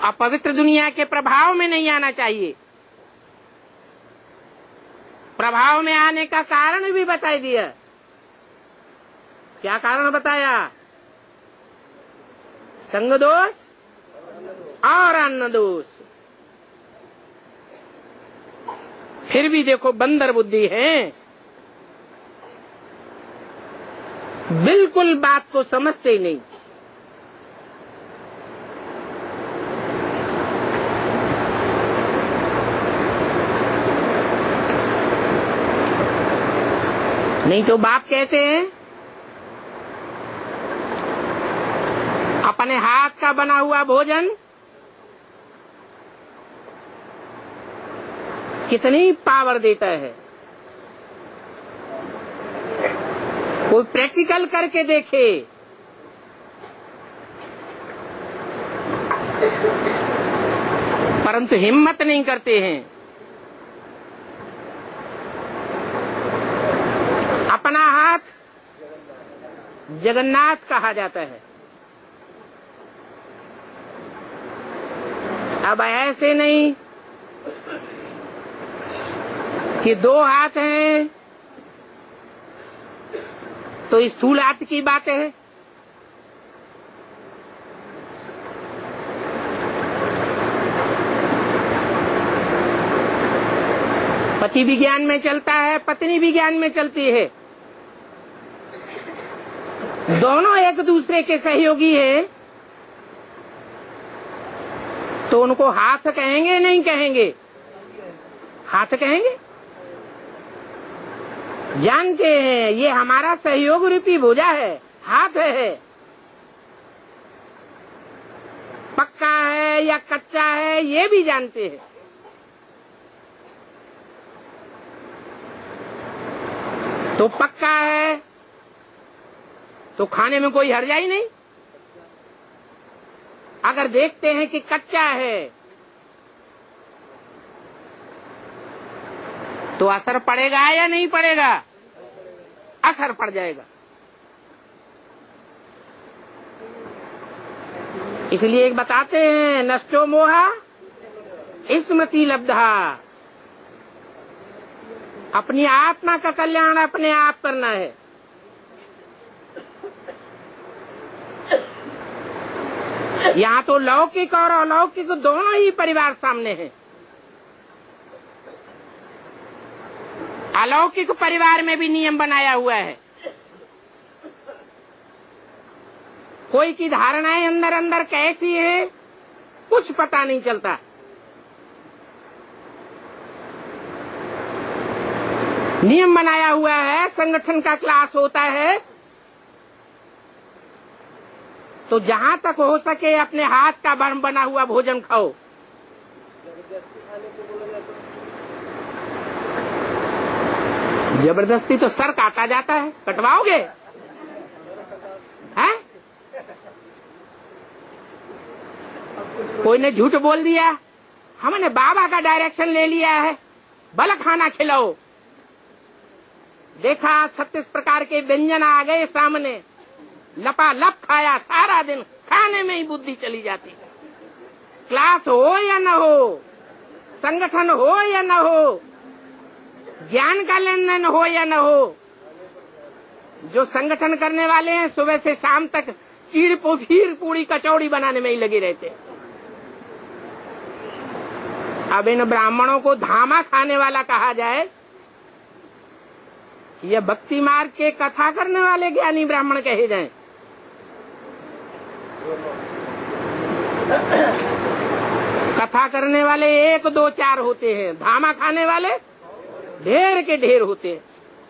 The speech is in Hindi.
अपवित्र दुनिया के प्रभाव में नहीं आना चाहिए। प्रभाव में आने का कारण भी बता दिया। क्या कारण बताया? संग दोष और अन्न दोष। फिर भी देखो बंदर बुद्धि है, बिल्कुल बात को समझते ही नहीं। नहीं तो बाप कहते हैं अपने हाथ का बना हुआ भोजन कितनी पावर देता है। कोई प्रैक्टिकल करके देखे। परंतु हिम्मत नहीं करते हैं। अपना हाथ जगन्नाथ कहा जाता है। अब ऐसे नहीं कि दो हाथ हैं तो स्थूल हाथ की बात है। पति विज्ञान में चलता है, पत्नी विज्ञान में चलती है। दोनों एक दूसरे के सहयोगी है, तो उनको हाथ कहेंगे नहीं कहेंगे? हाथ कहेंगे। जानते हैं ये हमारा सहयोग रूपी भुजा है, हाथ है। पक्का है या कच्चा है ये भी जानते हैं। तो पक्का है तो खाने में कोई हर्जाई नहीं। अगर देखते हैं कि कच्चा है तो असर पड़ेगा या नहीं पड़ेगा? असर पड़ जाएगा। इसलिए एक बताते हैं, नष्टो मोहा स्मृति लब्धा। अपनी आत्मा का कल्याण अपने आप करना है। यहाँ तो लौकिक और अलौकिक दोनों ही परिवार सामने हैं। अलौकिक परिवार में भी नियम बनाया हुआ है। कोई की धारणाएं अंदर अंदर कैसी है कुछ पता नहीं चलता। नियम बनाया हुआ है, संगठन का क्लास होता है, तो जहाँ तक हो सके अपने हाथ का बना हुआ भोजन खाओ। जबरदस्ती तो सर काटा जाता है, कटवाओगे? हैं? कोई ने झूठ बोल दिया, हमने बाबा का डायरेक्शन ले लिया है, भला खाना खिलाओ। देखा 36 प्रकार के व्यंजन आ गए सामने, लपालप खाया, सारा दिन खाने में ही बुद्धि चली जाती। क्लास हो या न हो, संगठन हो या न हो, ज्ञान का लेन देन हो या न हो, जो संगठन करने वाले हैं सुबह से शाम तक खीर पूरी कचौड़ी बनाने में ही लगे रहते। अब इन ब्राह्मणों को धामा खाने वाला कहा जाए, ये भक्ति मार्ग के कथा करने वाले ज्ञानी ब्राह्मण कहे जाएं। कथा करने वाले 1 2 4 होते हैं, धामा खाने वाले ढेर के ढेर होते हैं।